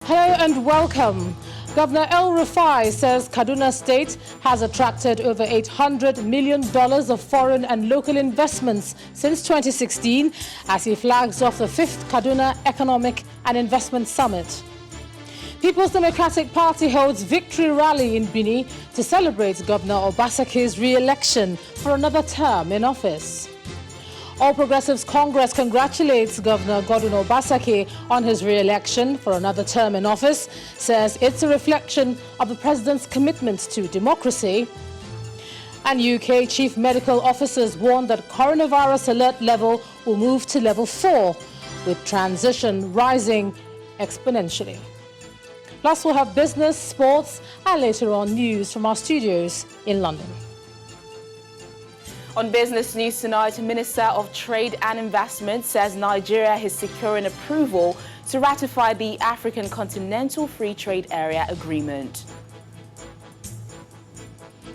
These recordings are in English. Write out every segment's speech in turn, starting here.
Hello and welcome. Governor El Rufai says Kaduna State has attracted over $800 million of foreign and local investments since 2016 as he flags off the 5th Kaduna Economic and Investment Summit. People's Democratic Party holds victory rally in Bini to celebrate Governor Obasaki's re-election for another term in office. All Progressives Congress congratulates Governor Godwin Obasaki on his re-election for another term in office, says it's a reflection of the president's commitment to democracy. And UK chief medical officers warn that coronavirus alert level will move to level 4, with transition rising exponentially. Plus, we'll have business, sports, and later on news from our studios in London. On business news tonight, Minister of Trade and Investment says Nigeria is securing approval to ratify the African Continental Free Trade Area Agreement.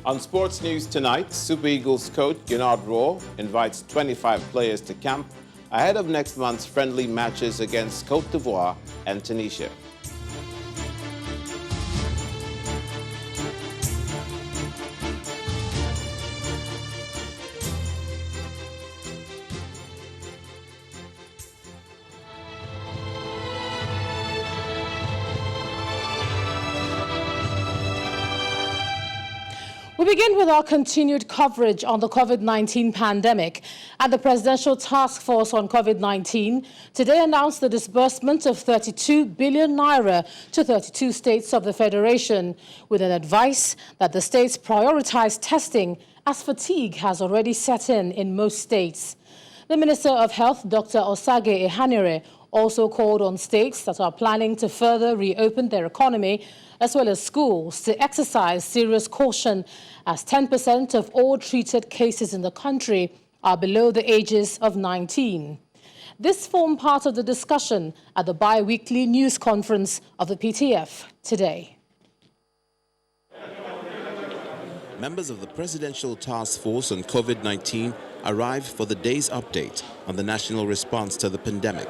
On sports news tonight, Super Eagles coach Gennard Rohr invites 25 players to camp ahead of next month's friendly matches against Côte d'Ivoire and Tunisia. We begin with our continued coverage on the COVID-19 pandemic. And the Presidential Task Force on COVID-19 today announced the disbursement of 32 billion naira to 32 states of the Federation, with an advice that the states prioritize testing as fatigue has already set in most states. The Minister of Health, Dr. Osage Ehanire, also called on states that are planning to further reopen their economy, as well as schools, to exercise serious caution, as 10% of all treated cases in the country are below the ages of 19. This formed part of the discussion at the bi-weekly news conference of the PTF today. Members of the Presidential Task Force on COVID-19 arrived for the day's update on the national response to the pandemic.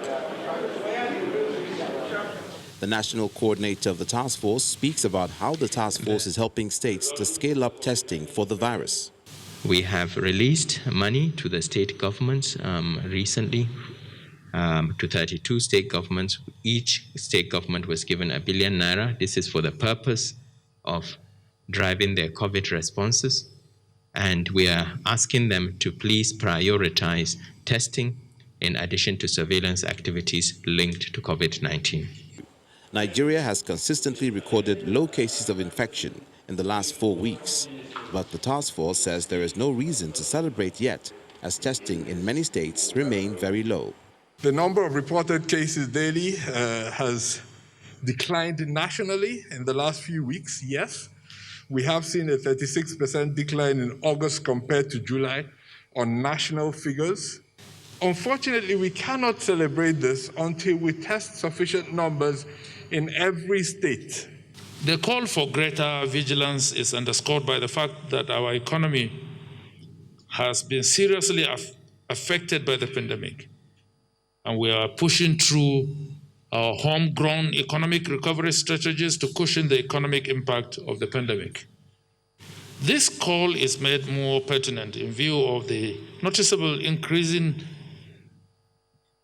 The national coordinator of the task force speaks about how the task force is helping states to scale up testing for the virus. We have released money to the state governments recently, to 32 state governments. Each state government was given $1 billion naira. This is for the purpose of driving their COVID responses. And we are asking them to please prioritize testing in addition to surveillance activities linked to COVID-19. Nigeria has consistently recorded low cases of infection in the last 4 weeks, but the task force says there is no reason to celebrate yet, as testing in many states remain very low. The number of reported cases daily has declined nationally in the last few weeks, yes. We have seen a 36% decline in August compared to July on national figures. Unfortunately, we cannot celebrate this until we test sufficient numbers in every state. The call for greater vigilance is underscored by the fact that our economy has been seriously affected by the pandemic, and we are pushing through our homegrown economic recovery strategies to cushion the economic impact of the pandemic. This call is made more pertinent in view of the noticeable increasing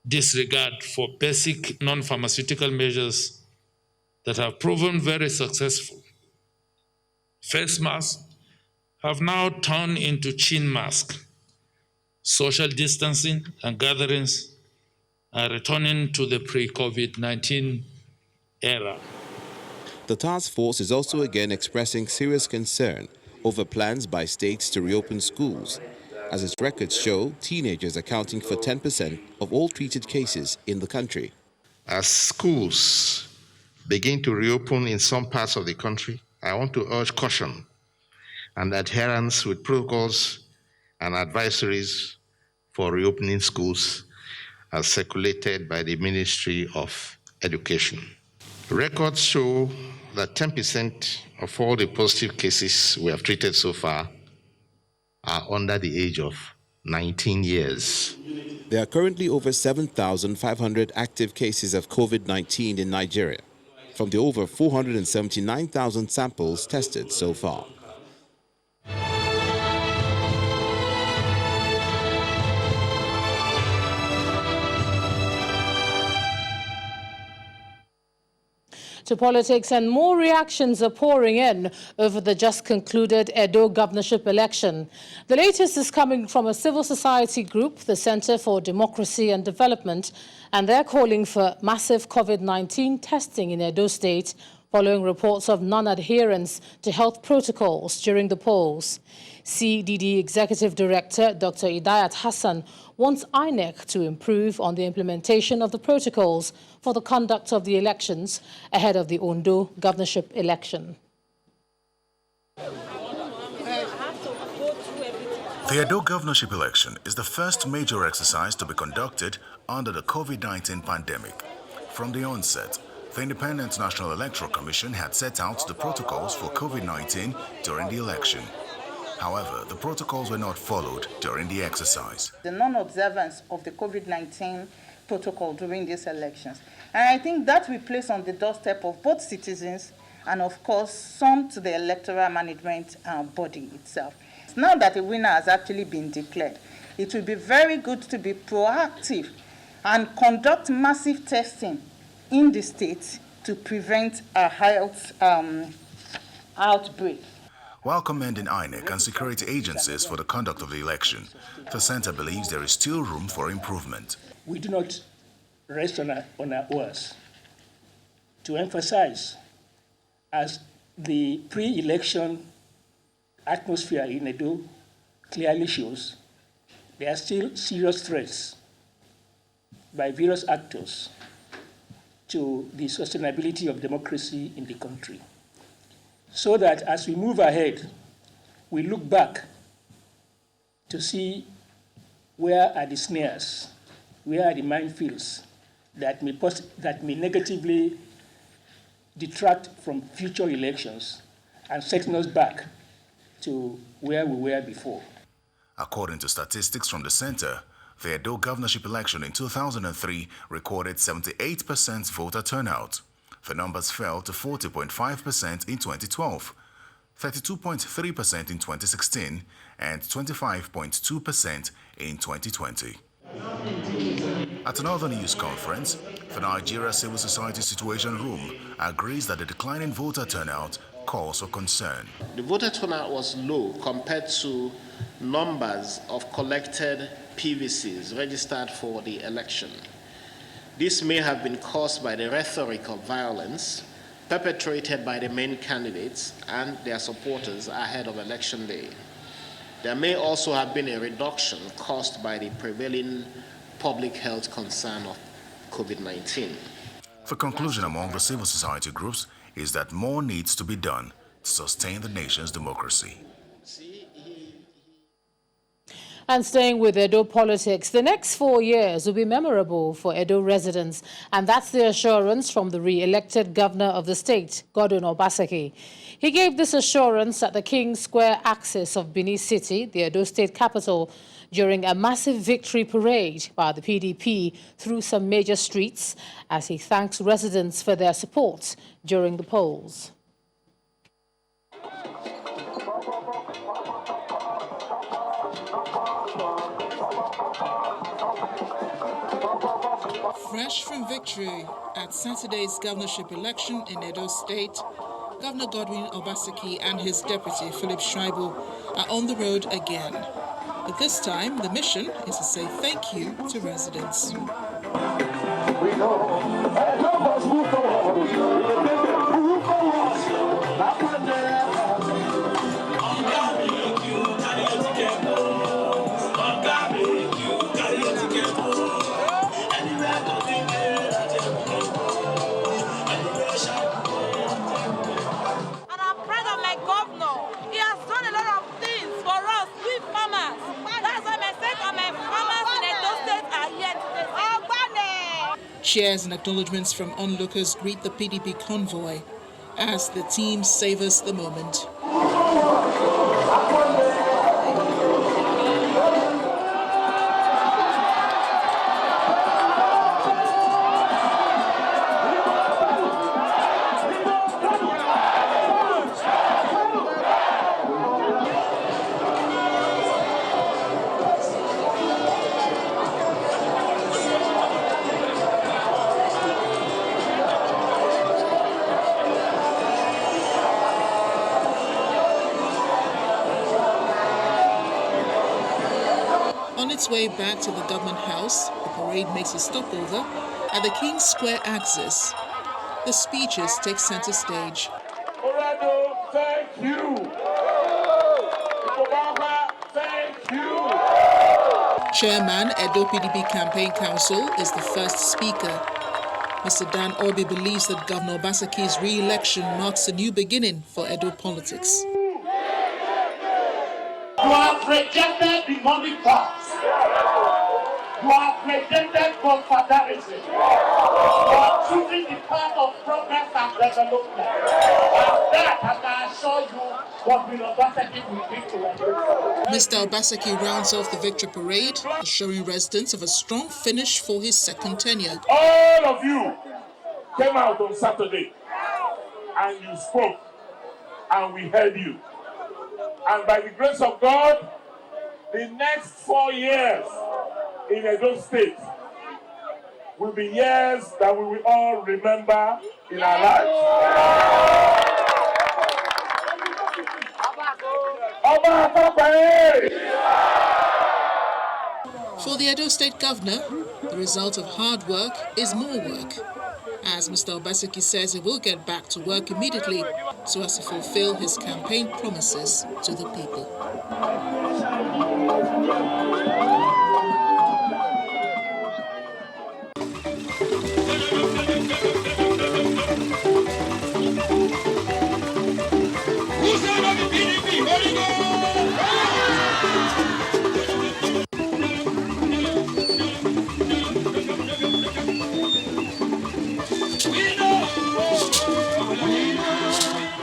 disregard for basic non-pharmaceutical measures that have proven very successful. Face masks have now turned into chin masks. Social distancing and gatherings are returning to the pre-COVID-19 era. The task force is also again expressing serious concern over plans by states to reopen schools, as its records show teenagers accounting for 10% of all treated cases in the country. As schools begin to reopen in some parts of the country, I want to urge caution and adherence with protocols and advisories for reopening schools as circulated by the Ministry of Education. Records show that 10% of all the positive cases we have treated so far are under the age of 19 years. There are currently over 7,500 active cases of COVID-19 in Nigeria. from the over 479,000 samples tested so far. To politics, and more reactions are pouring in over the just concluded Edo governorship election. The latest is coming from a civil society group, the Center for Democracy and Development, and they're calling for massive COVID-19 testing in Edo State following reports of non-adherence to health protocols during the polls. CDD Executive Director Dr. Idayat Hassan wants INEC to improve on the implementation of the protocols for the conduct of the elections ahead of the Ondo governorship election. The Edo governorship election is the first major exercise to be conducted under the COVID-19 pandemic. From the onset, the Independent National Electoral Commission had set out the protocols for COVID-19 during the election. However, the protocols were not followed during the exercise. The non-observance of the COVID-19 protocol during these elections. And I think that we place on the doorstep of both citizens and, of course, some to the electoral management body itself. Now that a winner has actually been declared, it will be very good to be proactive and conduct massive testing in the state to prevent a health outbreak. While commending INEC and security agencies for the conduct of the election, the center believes there is still room for improvement. We do not rest on our oars. To emphasize, as the pre-election atmosphere in Edo clearly shows, there are still serious threats by various actors to the sustainability of democracy in the country. So that as we move ahead, we look back to see where are the snares, where are the minefields that may negatively detract from future elections and setting us back to where we were before. According to statistics from the center, the Edo governorship election in 2003 recorded 78% voter turnout. The numbers fell to 40.5% in 2012, 32.3% in 2016, and 25.2% in 2020. At another news conference, the Nigeria Civil Society Situation Room agrees that the decline in voter turnout calls for concern. The voter turnout was low compared to numbers of collected PVCs registered for the election. This may have been caused by the rhetoric of violence perpetrated by the main candidates and their supporters ahead of Election Day. There may also have been a reduction caused by the prevailing public health concern of COVID-19. The conclusion among the civil society groups is that more needs to be done to sustain the nation's democracy. And staying with Edo politics, the next 4 years will be memorable for Edo residents, and that's the assurance from the re-elected governor of the state, Godwin Obaseki. He gave this assurance at the King Square axis of Benin City, the Edo state capital, during a massive victory parade by the PDP through some major streets, as he thanks residents for their support during the polls. Fresh from victory at Saturday's governorship election in Edo State, Governor Godwin Obaseki and his deputy, Philip Schreiber, are on the road again. But this time, the mission is to say thank you to residents. Cheers and acknowledgements from onlookers greet the PDP convoy as the team savors the moment. its way back to the government house, the parade makes a stopover at the King's Square axis. The speeches take center stage. Orlando, thank you. Thank you. Chairman, Edo PDP Campaign Council, is the first speaker. Mr. Dan Obi believes that Governor Obasaki's re-election marks a new beginning for Edo politics. You have rejected the money box. You have rejected confederacy. You are choosing the path of progress and development. And that, I can assure you, what will Obasaki will bring to Edo. Mr. Obasaki rounds off the victory parade, assuring residents of a strong finish for his second tenure. All of you came out on Saturday and you spoke and we heard you. And by the grace of God, the next 4 years in Edo State will be years that we will all remember in our lives. For the Edo State Governor, the result of hard work is more work. As Mr. Obasaki says, he will get back to work immediately so as to fulfill his campaign promises to the people.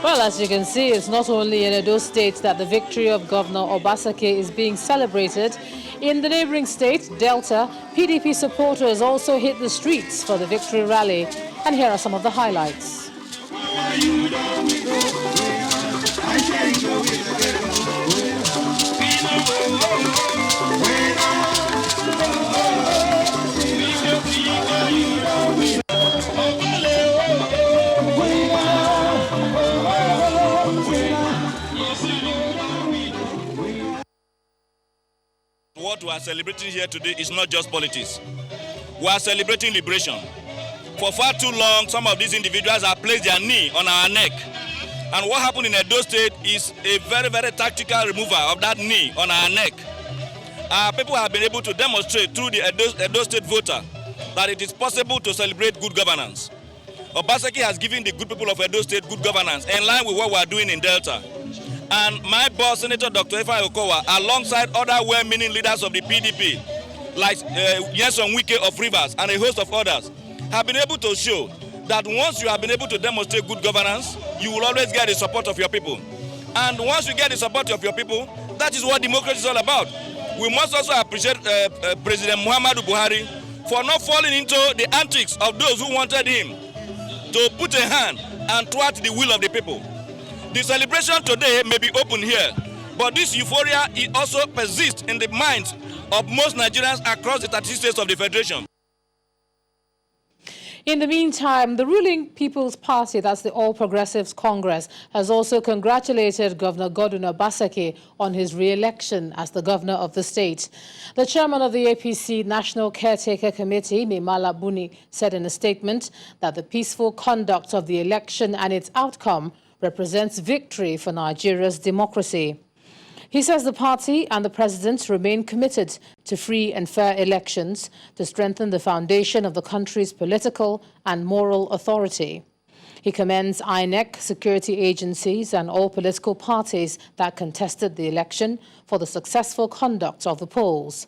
Well, as you can see, it's not only in Edo State that the victory of Governor Obasaki is being celebrated. In the neighboring state, Delta, PDP supporters also hit the streets for the victory rally. And here are some of the highlights. What we are celebrating here today is not just politics. We are celebrating liberation. For far too long, some of these individuals have placed their knee on our neck. And what happened in Edo State is a very, very tactical removal of that knee on our neck. Our people have been able to demonstrate through the Edo State voter that it is possible to celebrate good governance. Obasaki has given the good people of Edo State good governance in line with what we are doing in Delta. And my boss, Senator Dr. Ifeanyi Okowa, alongside other well-meaning leaders of the PDP, like Nyesom Wike of Rivers and a host of others, have been able to show that once you have been able to demonstrate good governance, you will always get the support of your people. And once you get the support of your people, that is what democracy is all about. We must also appreciate President Muhammadu Buhari for not falling into the antics of those who wanted him to put a hand and thwart the will of the people. The celebration today may be open here, but this euphoria also persists in the minds of most Nigerians across the 30 states of the Federation. In the meantime, the ruling People's Party, that's the All Progressives Congress, has also congratulated Governor Godwin Obasaki on his re-election as the governor of the state. The chairman of the APC National Caretaker Committee, Mimala Buni, said in a statement that the peaceful conduct of the election and its outcome represents victory for Nigeria's democracy. He says the party and the president remain committed to free and fair elections to strengthen the foundation of the country's political and moral authority. He commends INEC, security agencies and all political parties that contested the election for the successful conduct of the polls.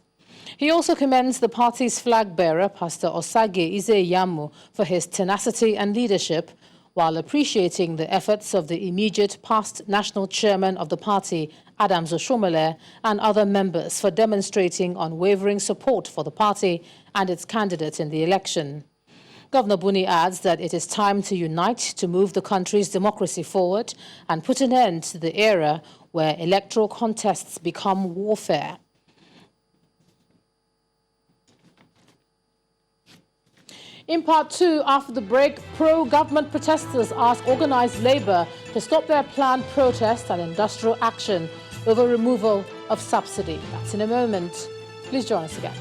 He also commends the party's flag bearer, Pastor Osage Ize-Yamu, for his tenacity and leadership, while appreciating the efforts of the immediate past national chairman of the party, Adams Oshomole, and other members for demonstrating unwavering support for the party and its candidate in the election. Governor Buni adds that it is time to unite to move the country's democracy forward and put an end to the era where electoral contests become warfare. In part two, after the break, pro-government protesters ask organized labor to stop their planned protest and industrial action over removal of subsidy. That's in a moment. Please join us again.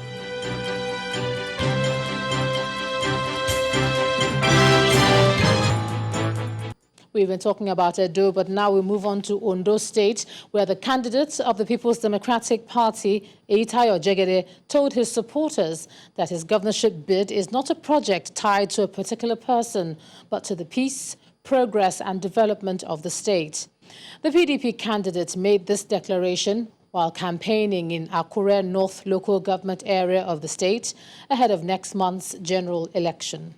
We've been talking about Edo, but now we move on to Ondo State, where the candidate of the People's Democratic Party, Eitayo Jegede, told his supporters that his governorship bid is not a project tied to a particular person, but to the peace, progress and development of the state. The PDP candidate made this declaration while campaigning in Akure North local government area of the state ahead of next month's general election.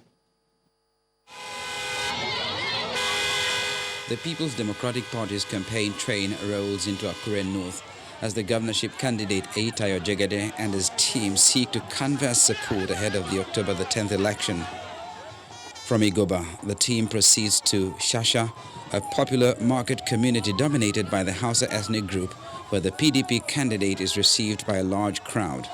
The People's Democratic Party's campaign train rolls into Akure North as the governorship candidate Eitayo Jegede and his team seek to canvass support ahead of the October the 10th election. From Igoba, the team proceeds to Shasha, a popular market community dominated by the Hausa ethnic group, where the PDP candidate is received by a large crowd.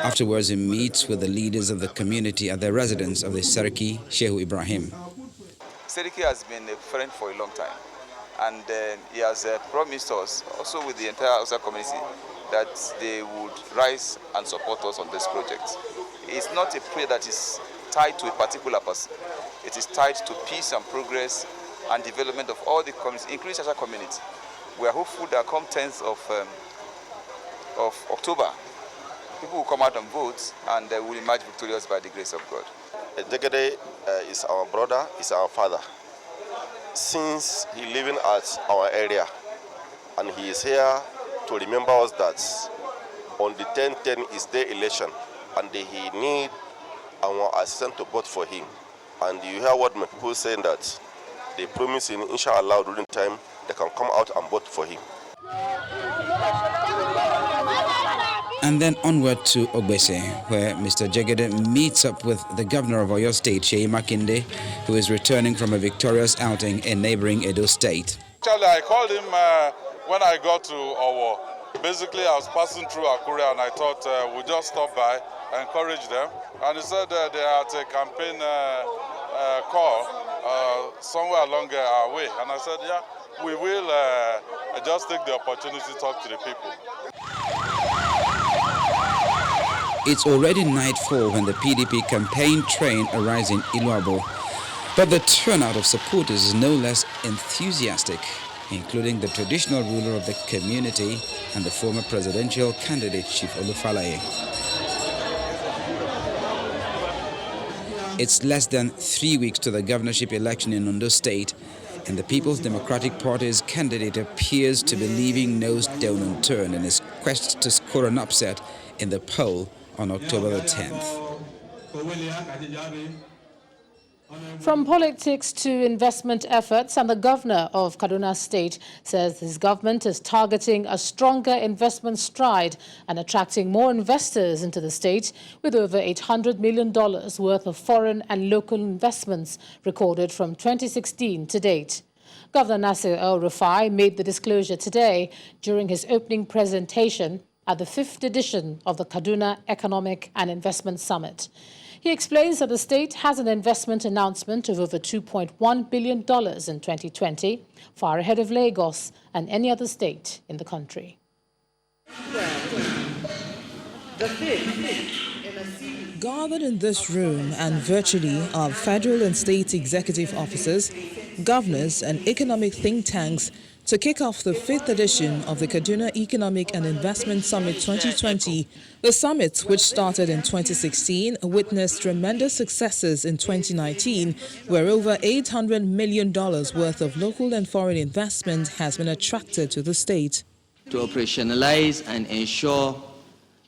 Afterwards, he meets with the leaders of the community at the residence of the Sarki, Shehu Ibrahim. Sarki has been a friend for a long time, and he has promised us, also with the entire Hausa community, that they would rise and support us on this project. It's not a prayer that is tied to a particular person. It is tied to peace and progress and development of all the communities, including Shasha community. We are hopeful that come 10th of October, people will come out and vote, and will emerge victorious by the grace of God. Jegede is our brother, is our father. Since he living at our area, and he is here to remember us that on the 10th is their election, and he need our assistant to vote for him. And you hear what my people saying, that they promise in inshallah during time they can come out and vote for him. And then onward to Ogbese, where Mr. Jegede meets up with the governor of Oyo State, Seyi Makinde, who is returning from a victorious outing in neighboring Edo State. Actually, I called him when I got to Owo. Basically, I was passing through Akure, and I thought we'd just stop by and encourage them. And he said they had a campaign call somewhere along our way. And I said, yeah, we will just take the opportunity to talk to the people. It's already nightfall when the PDP campaign train arrives in Iluabo, but the turnout of supporters is no less enthusiastic, including the traditional ruler of the community and the former presidential candidate, Chief Olufalaye. It's less than 3 weeks to the governorship election in Ondo State, and the People's Democratic Party's candidate appears to be leaving no stone unturned in his quest to score an upset in the poll on October the 10th. From politics to investment efforts, and the governor of Kaduna State says his government is targeting a stronger investment stride and attracting more investors into the state, with over $800 million worth of foreign and local investments recorded from 2016 to date. Governor Nasir El-Rufai made the disclosure today during his opening presentation at the 5th edition of the Kaduna Economic and Investment Summit. He explains that the state has an investment announcement of over $2.1 billion in 2020, far ahead of Lagos and any other state in the country. Gathered in this room and virtually are federal and state executive officers, governors and economic think tanks to kick off the 5th edition of the Kaduna Economic and Investment Summit 2020. The summit, which started in 2016, witnessed tremendous successes in 2019, where over $800 million worth of local and foreign investment has been attracted to the state. To operationalize and ensure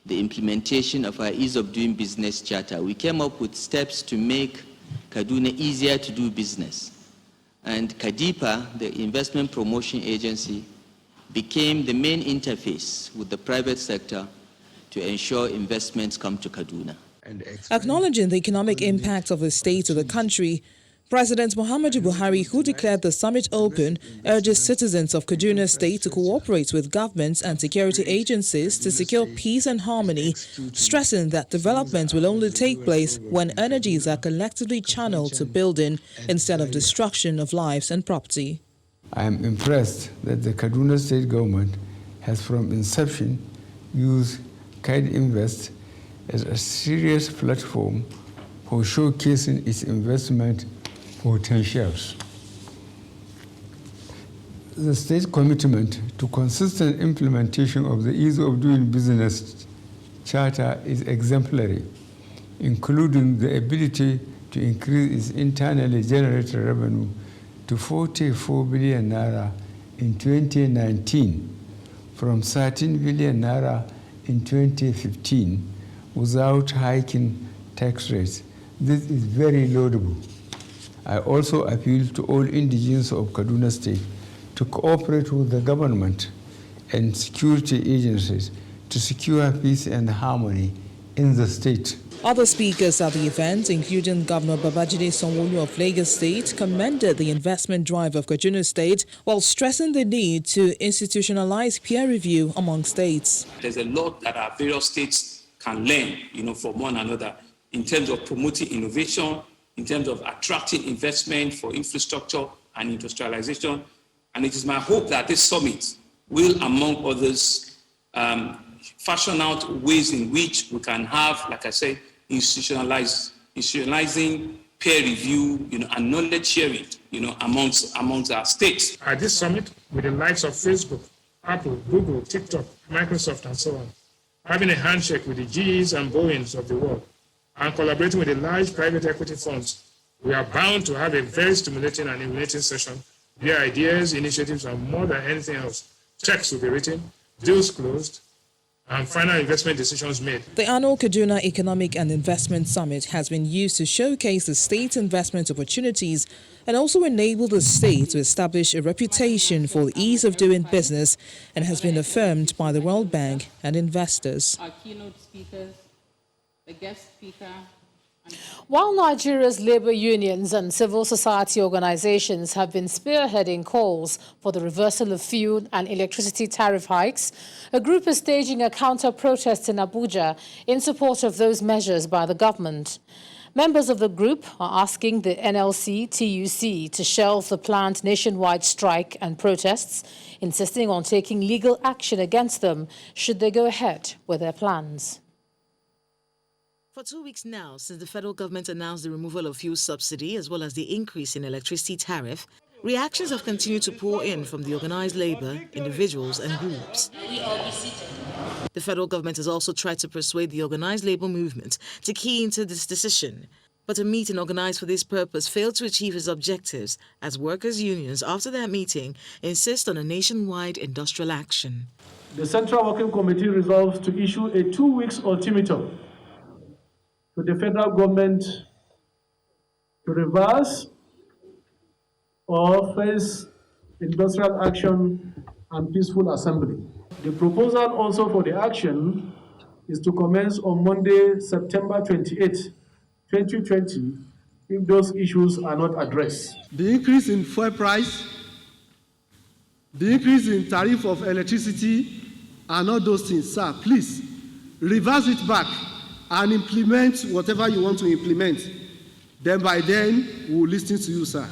the implementation of our Ease of Doing Business Charter, we came up with steps to make Kaduna easier to do business. And KADIPA, the investment promotion agency, became the main interface with the private sector to ensure investments come to Kaduna. Acknowledging the economic impact of the state to the country, President Muhammadu Buhari, who declared the summit open, urges citizens of Kaduna State to cooperate with governments and security agencies to secure peace and harmony, stressing that development will only take place when energies are collectively channeled to building instead of destruction of lives and property. I am impressed that the Kaduna State government has from inception used Kite Invest as a serious platform for showcasing its investment potentials. The state commitment to consistent implementation of the Ease of Doing Business Charter is exemplary, including the ability to increase its internally generated revenue to 44 billion naira in 2019 from 13 billion naira in 2015 without hiking tax rates. This is very laudable. I also appeal to all indigenes of Kaduna State to cooperate with the government and security agencies to secure peace and harmony in the state. Other speakers at the event, including Governor Babajide Sanwo-Olu of Lagos State, commended the investment drive of Kaduna State while stressing the need to institutionalize peer review among states. There's a lot that our various states can learn, from one another in terms of promoting innovation, in terms of attracting investment for infrastructure and industrialization. And it is my hope that this summit will, among others, fashion out ways in which we can have, like I said, institutionalizing peer review, and knowledge sharing, amongst our states. At this summit, with the likes of Facebook, Apple, Google, TikTok, Microsoft, and so on, having a handshake with the GEs and Boeings of the world, and collaborating with the large private equity funds, we are bound to have a very stimulating and illuminating session where ideas, initiatives, and more than anything else, checks will be written, deals closed, and final investment decisions made. The annual Kaduna Economic and Investment Summit has been used to showcase the state's investment opportunities and also enable the state to establish a reputation for the ease of doing business, and has been affirmed by the World Bank and investors. Our keynote speakers, the guest speaker. While Nigeria's labor unions and civil society organizations have been spearheading calls for the reversal of fuel and electricity tariff hikes, a group is staging a counter-protest in Abuja in support of those measures by the government. Members of the group are asking the NLC-TUC to shelve the planned nationwide strike and protests, insisting on taking legal action against them should they go ahead with their plans. For 2 weeks now, since the federal government announced the removal of fuel subsidy as well as the increase in electricity tariff, reactions have continued to pour in from the organized labor, individuals and groups. The federal government has also tried to persuade the organized labor movement to key into this decision. But a meeting organized for this purpose failed to achieve its objectives, as workers' unions, after that meeting, insist on a nationwide industrial action. The Central Working Committee resolves to issue a 2-week ultimatum to the federal government to reverse or face industrial action and peaceful assembly. The proposal also for the action is to commence on Monday, September 28, 2020, if those issues are not addressed. The increase in fuel price, the increase in tariff of electricity, and all those things, sir, please reverse it back and implement whatever you want to implement. Then by then, we'll listen to you, sir.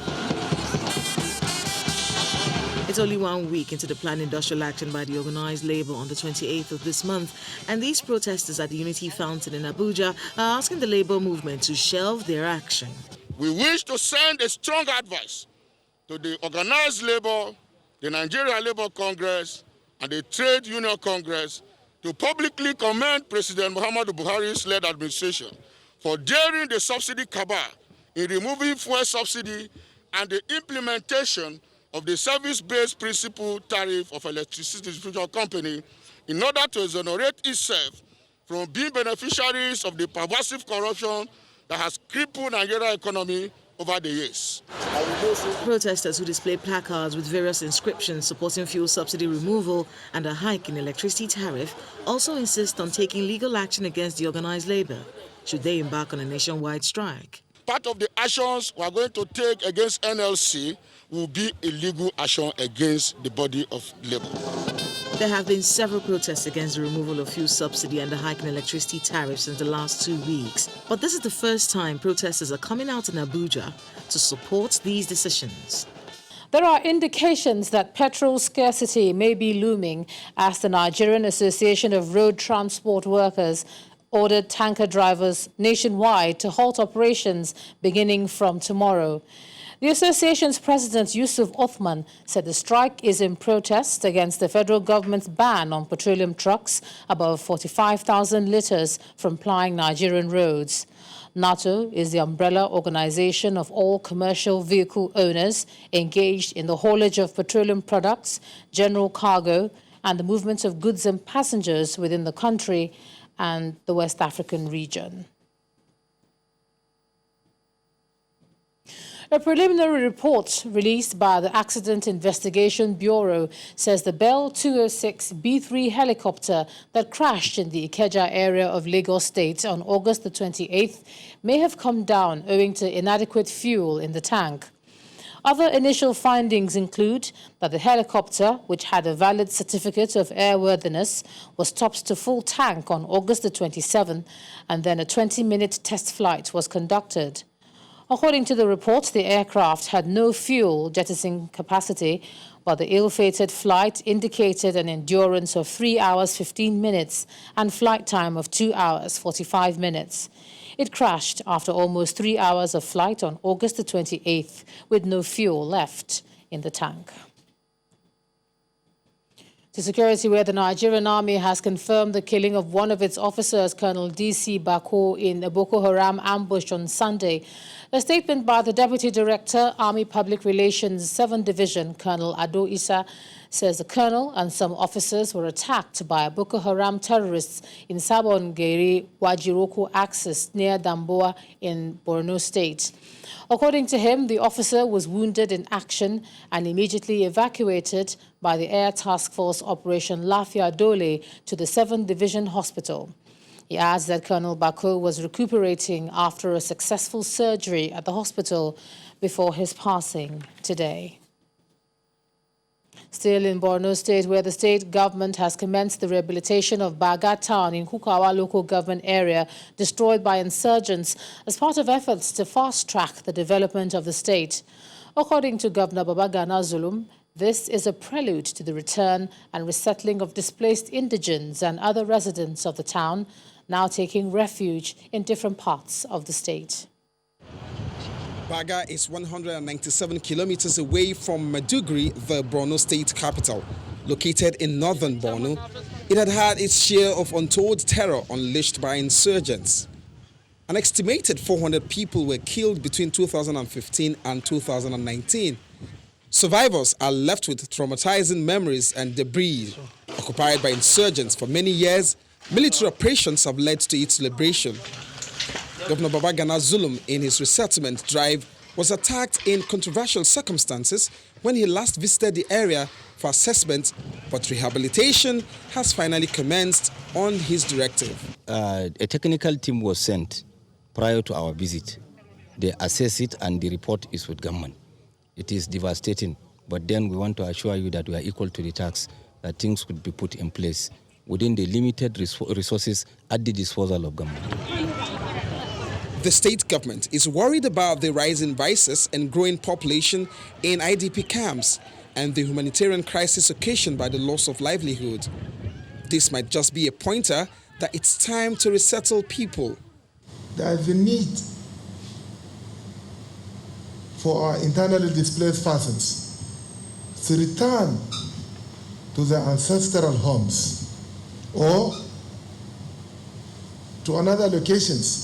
It's only 1 week into the planned industrial action by the organized labor on the 28th of this month, and these protesters at the Unity Fountain in Abuja are asking the labor movement to shelve their action. We wish to send a strong advice to the organized labor, the Nigeria Labour Congress, and the Trade Union Congress to publicly commend President Muhammadu Buhari's led administration for daring the subsidy cabal in removing fuel subsidy and the implementation of the service-based principal tariff of electricity distribution company in order to exonerate itself from being beneficiaries of the pervasive corruption that has crippled Nigerian economy over the years. Protesters who display placards with various inscriptions supporting fuel subsidy removal and a hike in electricity tariff also insist on taking legal action against the organized labor should they embark on a nationwide strike. Part of the actions we are going to take against NLC will be a legal action against the body of labor. There have been several protests against the removal of fuel subsidy and the hike in electricity tariffs since the last 2 weeks. But this is the first time protesters are coming out in Abuja to support these decisions. There are indications that petrol scarcity may be looming as the Nigerian Association of Road Transport Workers ordered tanker drivers nationwide to halt operations beginning from tomorrow. The association's president, Yusuf Othman, said the strike is in protest against the federal government's ban on petroleum trucks above 45,000 litres from plying Nigerian roads. NATO is the umbrella organization of all commercial vehicle owners engaged in the haulage of petroleum products, general cargo, and the movement of goods and passengers within the country and the West African region. A preliminary report released by the Accident Investigation Bureau says the Bell 206 B-3 helicopter that crashed in the Ikeja area of Lagos State on August the 28th may have come down owing to inadequate fuel in the tank. Other initial findings include that the helicopter, which had a valid certificate of airworthiness, was topped to full tank on August the 27th, and then a 20-minute test flight was conducted. According to the report, the aircraft had no fuel jettisoning capacity, but the ill-fated flight indicated an endurance of 3 hours 15 minutes and flight time of 2 hours 45 minutes. It crashed after almost 3 hours of flight on August the 28th with no fuel left in the tank. To security, where the Nigerian army has confirmed the killing of one of its officers, Colonel D.C. Bako, in a Boko Haram ambush on Sunday. A statement by the Deputy Director, Army Public Relations, 7th Division, Colonel Ado Issa, says the colonel and some officers were attacked by Boko Haram terrorists in Sabon Geri Wajiroko axis near Damboa in Borno State. According to him, the officer was wounded in action and immediately evacuated by the Air Task Force Operation Lafia Dole to the 7th Division Hospital. He adds that Colonel Bako was recuperating after a successful surgery at the hospital before his passing today. Still in Borno State, where the state government has commenced the rehabilitation of Baga town in Kukawa local government area destroyed by insurgents as part of efforts to fast-track the development of the state. According to Governor Babagana Zulum, this is a prelude to the return and resettling of displaced indigents and other residents of the town, now taking refuge in different parts of the state. Baga is 197 kilometers away from Maiduguri, the Borno state capital. Located in northern Borno, it had had its share of untold terror unleashed by insurgents. An estimated 400 people were killed between 2015 and 2019. Survivors are left with traumatizing memories and debris. Occupied by insurgents for many years, military operations have led to its liberation. Governor Babagana Zulum, in his resettlement drive, was attacked in controversial circumstances when he last visited the area for assessment, but rehabilitation has finally commenced on his directive. A technical team was sent prior to our visit. They assess it and the report is with government. It is devastating, but then we want to assure you that we are equal to the task, that things could be put in place within the limited resources at the disposal of government. The state government is worried about the rising vices and growing population in IDP camps and the humanitarian crisis occasioned by the loss of livelihood. This might just be a pointer that it's time to resettle people. There is a need for our internally displaced persons to return to their ancestral homes or to another locations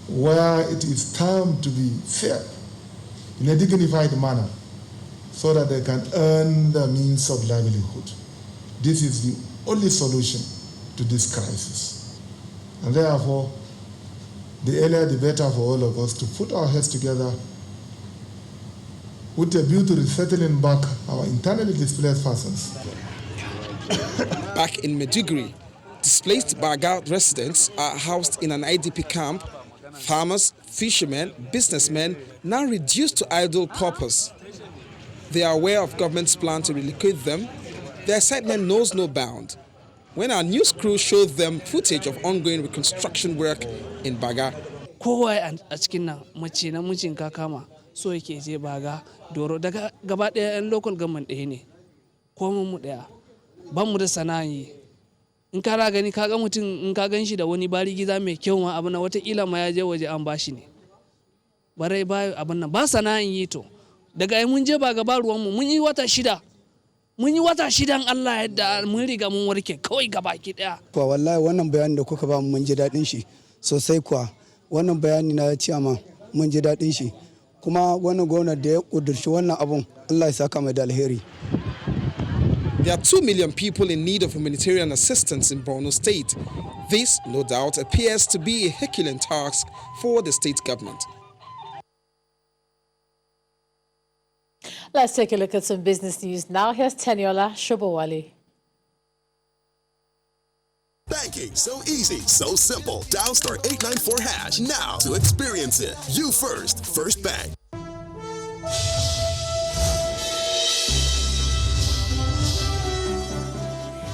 where it is time to be fed in a dignified manner so that they can earn the means of livelihood. This is the only solution to this crisis. And therefore, the earlier the better for all of us to put our heads together with a view to resettling back our internally displaced persons. Back in Maiduguri, displaced Baga residents are housed in an IDP camp. Farmers, fishermen, businessmen now reduced to idle paupers. They are aware of government's plan to relocate them. Their excitement knows no bound when our news crew showed them footage of ongoing reconstruction work in Baga. Kowa a cikin nan mace namijin ka kama so yake je Baga Doro daga gaba ɗaya 'yan local government ɗaya ne komun mu ɗaya ban mu da sana'an yi in kana gani ka ga mutum in ka gan shi da wani bari gida mai kyau ma abu na watakila ma ya je waje an bashi ne barai ba abin nan ba sana'an yi to daga ai mun je Baga ba ruwanmu mun yi wata shida Allah yadda mun riga mun warke kawai gabaki daya. Kuwa wallahi wannan bayani da kuka ba mu mun ji daɗin shi sosai kuwa wannan bayani na ciyama mun ji daɗin shi kuma wannan gwamnati da ya ƙudurci wannan abun Allah ya saka mai da alheri. There are 2 million people in need of humanitarian assistance in Borno State. This, no doubt, appears to be a Herculean task for the state government. Let's take a look at some business news now. Here's Teniola Shobowale. Banking so easy, so simple. Dial *894# now to experience it. You first, First Bank.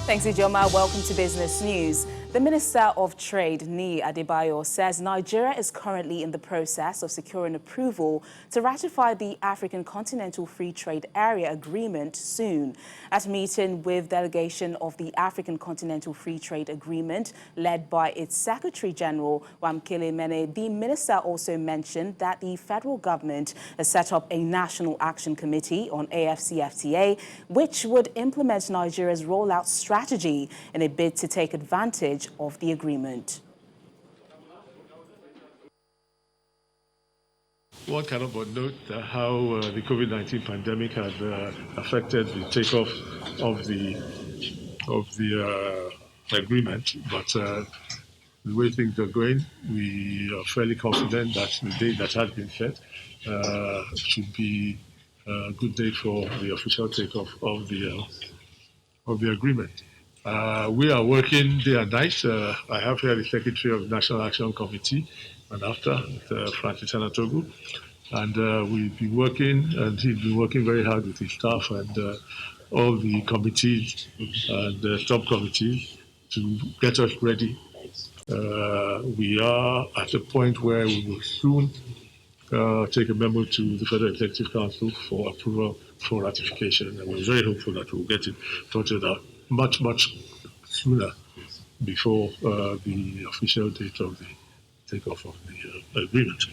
Thanks, Ijoma. Welcome to Business News. The Minister of Trade, Ni Adebayo, says Nigeria is currently in the process of securing approval to ratify the African Continental Free Trade Area Agreement soon. At a meeting with delegation of the African Continental Free Trade Agreement, led by its Secretary General, Wamkele Mene, the minister also mentioned that the federal government has set up a National Action Committee on AFCFTA, which would implement Nigeria's rollout strategy in a bid to take advantage of the agreement. One cannot but note how the COVID-19 pandemic had affected the takeoff of the agreement, but the way things are going, we are fairly confident that the date that has been set should be a good date for the official takeoff of the agreement. We are working day and night. I have here the Secretary of the National Action Committee, and after Francis Anatogu, and we've been working, and he's been working very hard with his staff and all the committees and subcommittees to get us ready. We are at a point where we will soon take a memo to the Federal Executive Council for approval for ratification, and we're very hopeful that we'll get it sorted out much sooner before the official date of the takeoff of the agreement.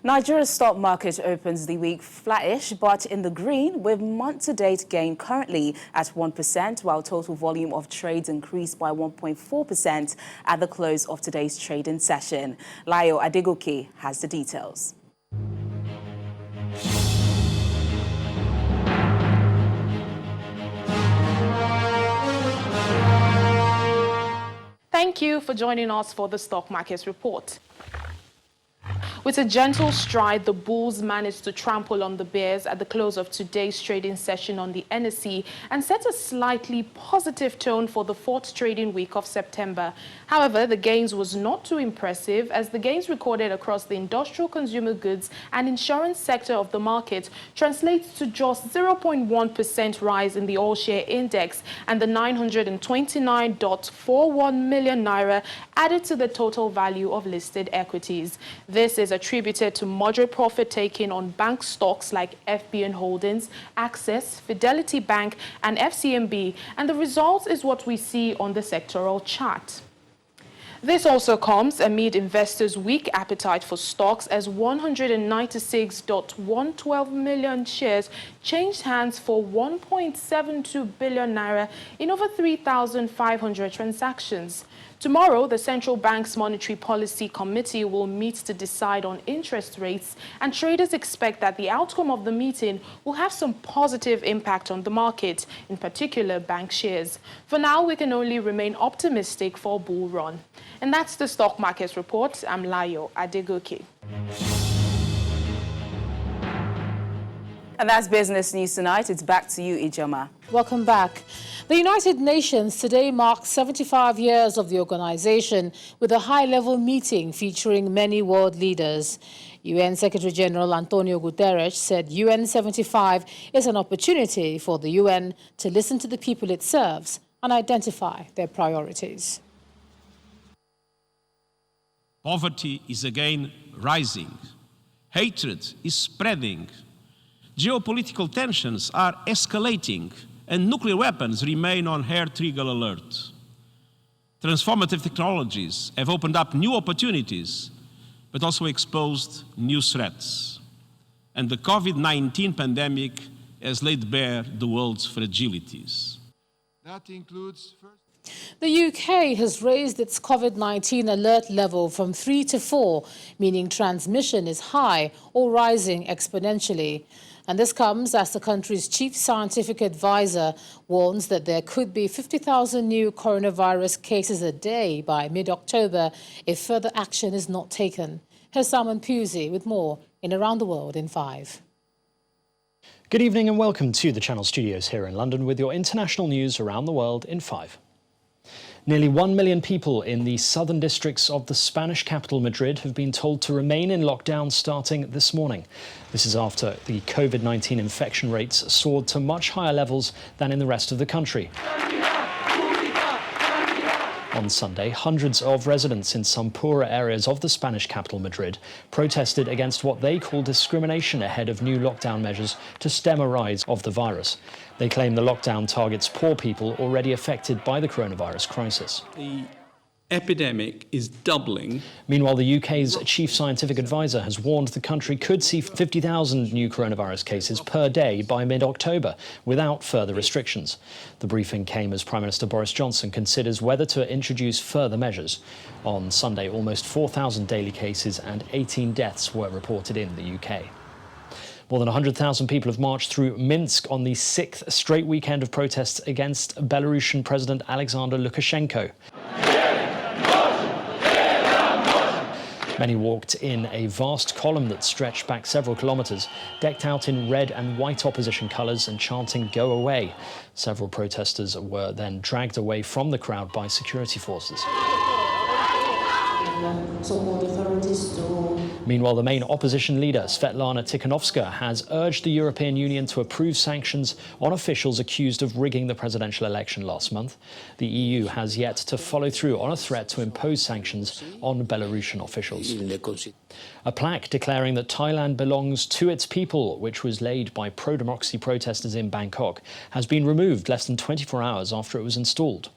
Nigeria's stock market opens the week flattish, but in the green, with month-to-date gain currently at 1%, while total volume of trades increased by 1.4% at the close of today's trading session. Layo Adegoke has the details. Thank you for joining us for the Stock Markets Report. With a gentle stride, the bulls managed to trample on the bears at the close of today's trading session on the NSE and set a slightly positive tone for the fourth trading week of September. However, the gains was not too impressive, as the gains recorded across the industrial, consumer goods and insurance sector of the market translates to just 0.1% rise in the all-share index, and the 929.41 million naira added to the total value of listed equities. This is attributed to moderate profit taking on bank stocks like FBN Holdings, Access, Fidelity Bank and FCMB, and the result is what we see on the sectoral chart. This also comes amid investors' weak appetite for stocks, as 196.112 million shares changed hands for 1.72 billion naira in over 3,500 transactions. Tomorrow, the Central Bank's Monetary Policy Committee will meet to decide on interest rates, and traders expect that the outcome of the meeting will have some positive impact on the market, in particular bank shares. For now, we can only remain optimistic for a bull run. And that's the Stock Markets Report. I'm Layo Adegoke. And that's Business News Tonight. It's back to you, Ijoma. Welcome back. The United Nations today marks 75 years of the organization with a high-level meeting featuring many world leaders. UN Secretary General Antonio Guterres said UN 75 is an opportunity for the UN to listen to the people it serves and identify their priorities. Poverty is again rising. Hatred is spreading. Geopolitical tensions are escalating, and nuclear weapons remain on hair-trigger alert. Transformative technologies have opened up new opportunities, but also exposed new threats. And the COVID-19 pandemic has laid bare the world's fragilities. That includes The UK has raised its COVID-19 alert level from 3 to 4, meaning transmission is high or rising exponentially. And this comes as the country's chief scientific advisor warns that there could be 50,000 new coronavirus cases a day by mid-October if further action is not taken. Here's Simon Pusey with more in Around the World in 5. Good evening and welcome to the Channel Studios here in London with your international news around the world in 5. Nearly 1 million people in the southern districts of the Spanish capital Madrid have been told to remain in lockdown starting this morning. This is after the COVID-19 infection rates soared to much higher levels than in the rest of the country. On Sunday, hundreds of residents in some poorer areas of the Spanish capital Madrid protested against what they call discrimination ahead of new lockdown measures to stem a rise of the virus. They claim the lockdown targets poor people already affected by the coronavirus crisis. The epidemic is doubling. Meanwhile, the UK's chief scientific advisor has warned the country could see 50,000 new coronavirus cases per day by mid-October without further restrictions. The briefing came as Prime Minister Boris Johnson considers whether to introduce further measures. On Sunday, almost 4,000 daily cases and 18 deaths were reported in the UK. More than 100,000 people have marched through Minsk on the 6th straight weekend of protests against Belarusian President Alexander Lukashenko. Many walked in a vast column that stretched back several kilometres, decked out in red and white opposition colours and chanting "Go away." Several protesters were then dragged away from the crowd by security forces. Meanwhile, the main opposition leader, Svetlana Tikhanovskaya, has urged the European Union to approve sanctions on officials accused of rigging the presidential election last month. The EU has yet to follow through on a threat to impose sanctions on Belarusian officials. A plaque declaring that Thailand belongs to its people, which was laid by pro-democracy protesters in Bangkok, has been removed less than 24 hours after it was installed.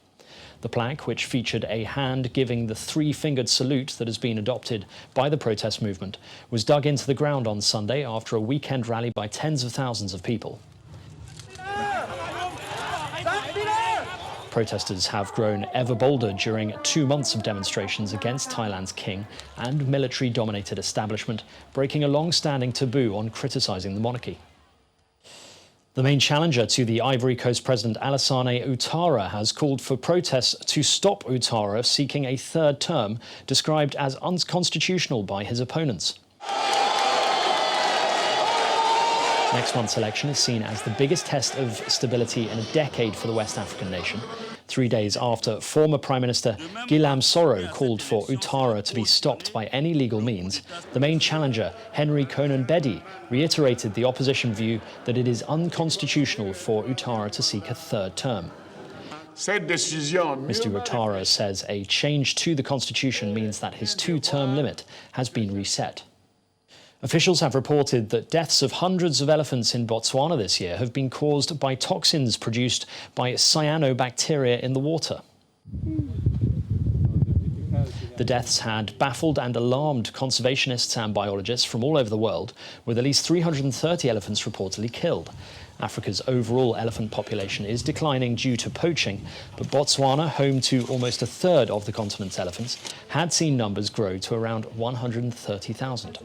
The plaque, which featured a hand giving the three-fingered salute that has been adopted by the protest movement, was dug into the ground on Sunday after a weekend rally by tens of thousands of people. Protesters have grown ever bolder during 2 months of demonstrations against Thailand's king and military-dominated establishment, breaking a long-standing taboo on criticising the monarchy. The main challenger to the Ivory Coast President Alassane Ouattara has called for protests to stop Ouattara seeking a third term, described as unconstitutional by his opponents. Next month's election is seen as the biggest test of stability in a decade for the West African nation. 3 days after former Prime Minister Guillaume Soro called for Ouattara to be stopped by any legal means, the main challenger, Henry Konan Bedi, reiterated the opposition view that it is unconstitutional for Ouattara to seek a third term. Mr. Ouattara says a change to the constitution means that his two-term limit has been reset. Officials have reported that deaths of hundreds of elephants in Botswana this year have been caused by toxins produced by cyanobacteria in the water. The deaths had baffled and alarmed conservationists and biologists from all over the world, with at least 330 elephants reportedly killed. Africa's overall elephant population is declining due to poaching, but Botswana, home to almost a third of the continent's elephants, had seen numbers grow to around 130,000.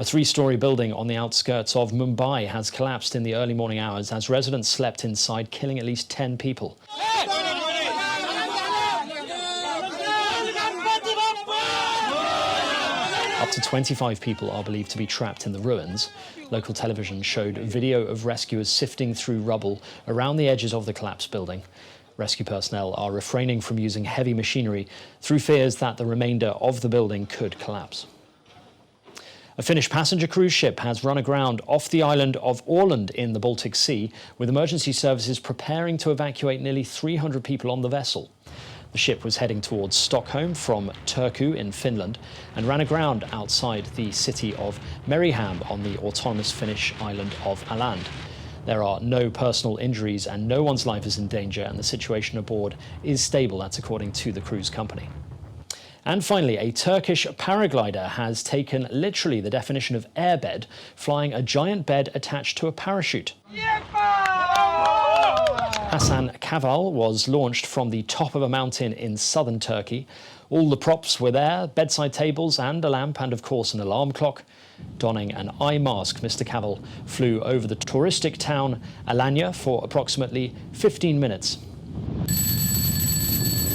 A three-storey building on the outskirts of Mumbai has collapsed in the early morning hours as residents slept inside, killing at least 10 people. Up to 25 people are believed to be trapped in the ruins. Local television showed video of rescuers sifting through rubble around the edges of the collapsed building. Rescue personnel are refraining from using heavy machinery through fears that the remainder of the building could collapse. A Finnish passenger cruise ship has run aground off the island of Åland in the Baltic Sea, with emergency services preparing to evacuate nearly 300 people on the vessel. The ship was heading towards Stockholm from Turku in Finland and ran aground outside the city of Mariehamn on the autonomous Finnish island of Åland. There are no personal injuries and no one's life is in danger, and the situation aboard is stable. That's according to the cruise company. And finally, a Turkish paraglider has taken literally the definition of airbed, flying a giant bed attached to a parachute. Hasan Kaval was launched from the top of a mountain in southern Turkey. All the props were there, bedside tables and a lamp and, of course, an alarm clock. Donning an eye mask, Mr. Kaval flew over the touristic town Alanya for approximately 15 minutes.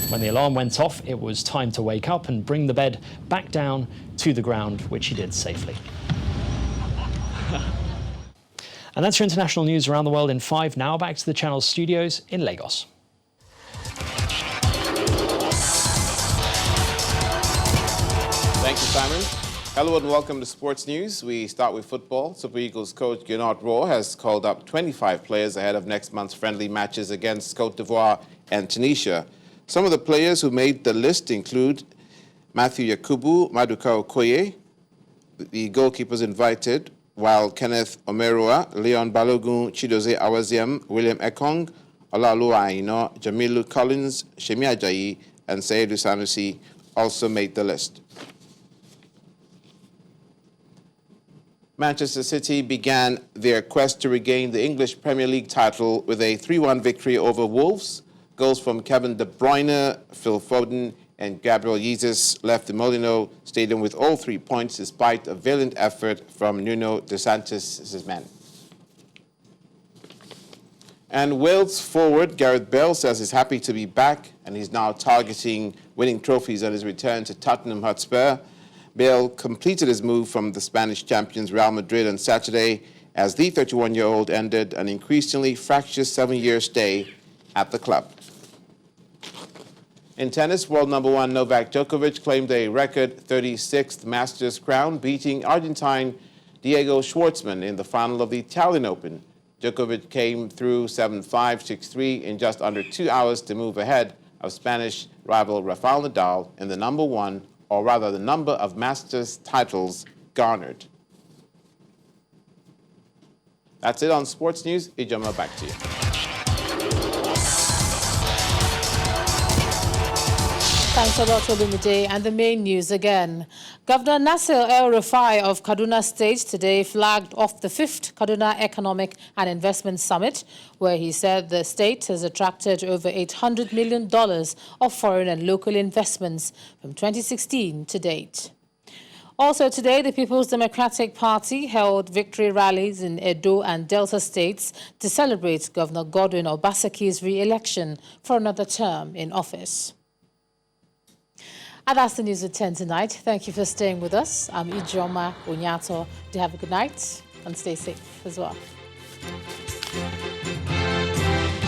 When the alarm went off, it was time to wake up and bring the bed back down to the ground, which he did safely. And that's your international news around the world in 5. Now back to the channel's studios in Lagos. Thank you, Simon. Hello and welcome to Sports News. We start with football. Super Eagles coach Gernot Rohr has called up 25 players ahead of next month's friendly matches against Côte d'Ivoire and Tunisia. Some of the players who made the list include Matthew Yakubu, Maduka Okoye, the goalkeepers invited, while Kenneth Omerua, Leon Balogun, Chidozie Awaziem, William Ekong, Olaoluwa Aina, Jamilu Collins, Shemi Ajayi, and Seydou Sanusi also made the list. Manchester City began their quest to regain the English Premier League title with a 3-1 victory over Wolves. Goals from Kevin De Bruyne, Phil Foden, and Gabriel Jesus left the Molineux Stadium with all 3 points despite a valiant effort from Nuno De Santos' men. And Wales forward Gareth Bale says he's happy to be back and he's now targeting winning trophies on his return to Tottenham Hotspur. Bale completed his move from the Spanish champions Real Madrid on Saturday as the 31-year-old ended an increasingly fractious 7-year stay at the club. In tennis, world number 1 Novak Djokovic claimed a record 36th Masters crown, beating Argentine Diego Schwartzman in the final of the Italian Open. Djokovic came through 7-5, 6-3 in just under 2 hours to move ahead of Spanish rival Rafael Nadal in the number 1, or rather the number of Masters titles garnered. That's it on Sports News. Ijoma, back to you. Thanks a lot, Olumide. And the main news again. Governor Nasir El-Rufai of Kaduna State today flagged off the 5th Kaduna Economic and Investment Summit, where he said the state has attracted over $800 million of foreign and local investments from 2016 to date. Also today, the People's Democratic Party held victory rallies in Edo and Delta states to celebrate Governor Godwin Obasaki's re-election for another term in office. And that's the news at 10 tonight. Thank you for staying with us. I'm Ijoma Onyato. Do have a good night and stay safe as well.